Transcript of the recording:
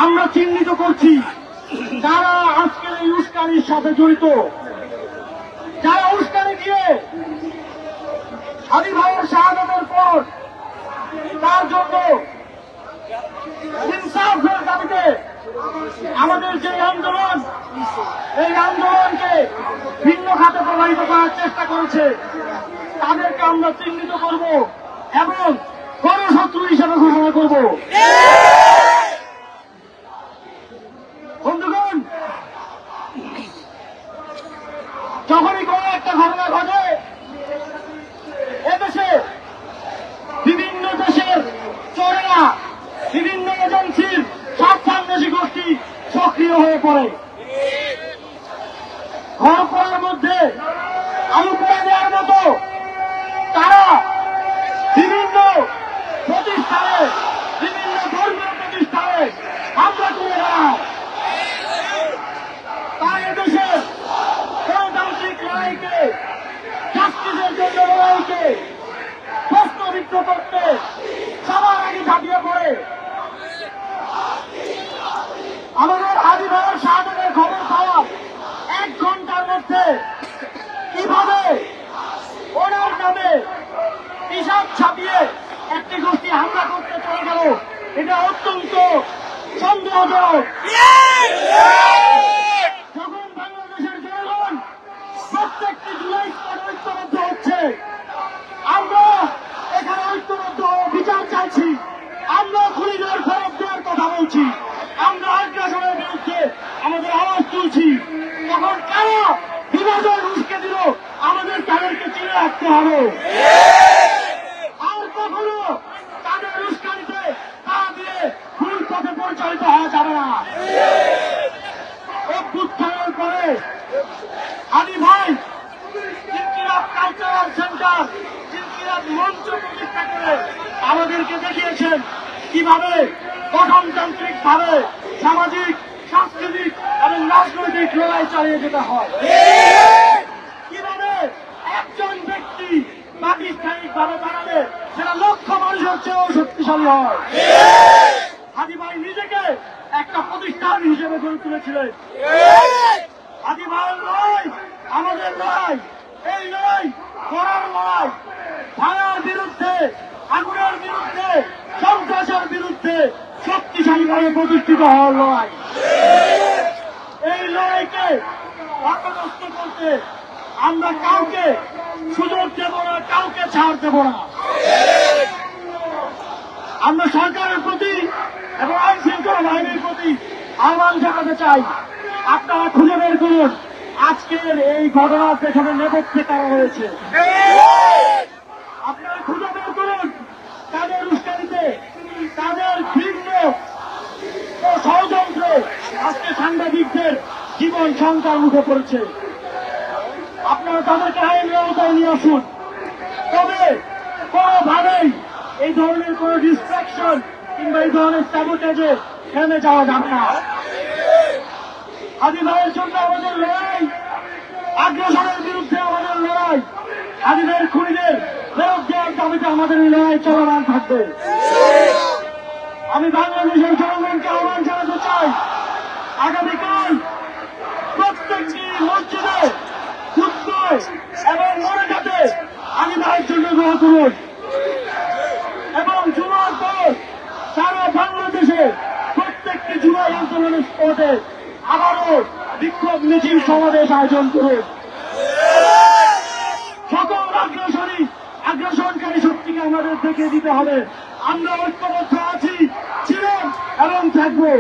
আমরা চিহ্নিত করছি যারা আজকের এই উস্কানির সাথে জড়িত, যারা উস্কানি দিয়ে হাদি ভাইয়ের শাহাদাতের পর তার জন্য ইনসাফের দাবিতে আমাদের যে আন্দোলন, এই আন্দোলনকে ভিন্ন খাতে প্রবাহিত করার চেষ্টা করেছে, তাদেরকে আমরা চিহ্নিত করব এবং গণশত্রু হিসেবে ঘোষণা করব। বন্ধুগণ, যখনই কোনো একটা ঘটনা ঘটে, এদেশে বিভিন্ন দেশের চোরেরা, বিভিন্ন এজেন্সির স্বার্থান্বেষী গোষ্ঠী সক্রিয় হয়ে পড়ে। ঘর করার মধ্যে আলু করে দেওয়ার মতো তারা বিভিন্ন প্রতিষ্ঠানে, বিভিন্ন ধর্মীয় প্রতিষ্ঠানে হামলা করে বেড়ায়। তাই এদেশের গণতান্ত্রিক লড়াইকে, জাস্টিসের জন্য লড়াইকে প্রশ্নবিদ্ধ করতে সবার আগে ঝাঁপিয়ে পড়ে। আমাদের হাদি ভাইয়ের শাহাদাতের খবর পাওয়ার 1 ঘন্টার মধ্যে কিভাবে ওনার নামে হিসাব ছাপিয়ে একটি গোষ্ঠী হামলা করতে চলে গেল, এটা অত্যন্ত সন্দেহজনক। যখন বাংলাদেশের জনগণ প্রত্যেকটি জুলাই ঐক্যবদ্ধ হচ্ছে, আমরা এখানে ঐক্যবদ্ধ বিচার চাইছি, আমরা খুনিদের ফেরত দেওয়ার কথা বলছি, আমরা আগ্রাসনের বিরুদ্ধে আমাদের আওয়াজ তুলছি, তখন কারা বিভাজন উস্কে দিল আমাদের তাদেরকে চিনে রাখতে হবে। আর কখনো তাদের উস্কানিতে তা দিয়ে ভুল পথে পরিচালিত হওয়া যাবে না। অভ্যুত্থানের পরে হাদি ভাই ইনকিলাব কালচারাল সেন্টার, ইনকিলাব মঞ্চ প্রতিষ্ঠা করে আমাদেরকে দেখিয়েছেন কিভাবে গঠনতান্ত্রিক ভাবে সামাজিক, সাংস্কৃতিক এবং রাজনৈতিক লড়াই চালিয়ে যেতে হয়। কিভাবে একজন ব্যক্তি প্রাতিষ্ঠানিক ভাবে দাঁড়ালে সেটা লক্ষ মানুষের চেয়েও শক্তিশালী হয়। হাদি ভাই নিজেকে একটা প্রতিষ্ঠান হিসেবে গড়ে তুলেছিলেন। হাদি ভাইয়ের লড়াই আমাদের লড়াই, এই লড়াই করার লড়াই, ভাঙার বিরুদ্ধে, আগুনের বিরুদ্ধে, সন্ত্রাসের বিরুদ্ধে শক্তিশালীভাবে প্রতিষ্ঠিত হওয়ার লড়াই। এই লড়াইকে বাধাগ্রস্ত করতে আমরা কাউকে সুযোগ দেব না, কাউকে ছাড় দেব না। আমরা সরকারের প্রতি এবং আইন শৃঙ্খলা বাহিনীর প্রতি আহ্বান জানাতে চাই, আপনারা খুঁজে বের করুন আজকের এই ঘটনার পেছনে নেপথ্যে কারা রয়েছে। আপনারা খুঁজে বের করুন তাদের উস্কানিতে, তাদের ভিন্ন ও ষড়যন্ত্রে আজকে সাংবাদিকদের জীবন শঙ্কার মুখে পড়েছে। আপনারা তাদেরকে আইনের আওতায় নিয়ে আসুন। তবে কোনোভাবেই এই ধরনের কোন ডিস্ট্রাকশন কিংবা এই ধরনের স্যাবোটেজে থেমে যাওয়া যাবে না। হাদি ভাইয়ের জন্য আমাদের লড়াই, আগ্রাসনের বিরুদ্ধে আমাদের লড়াই, হাদি ভাইয়ের খুনিদের ফেরত দেওয়ার দাবিতে আমাদের এই লড়াই চলমান থাকবে। আমি বাংলাদেশের জনগণকে আহ্বান জানাতে চাই, আগামীকাল প্রত্যেকটি মসজিদে, খুতবায় এবং মোনাজাতে হাদি ভাইয়ের জন্য দোয়া করুন এবং জুমার পর সারা বাংলাদেশে প্রত্যেকটি জুমার আন্দোলনের স্পটে আবারও বিক্ষোভ মিছিল সমাবেশ আয়োজন করুন। সকল আগ্রাসনকারী শক্তিকে আমাদের দেখিয়ে দিতে হবে আমরা ঐক্যবদ্ধ আছি, ছিলাম এবং থাকবো।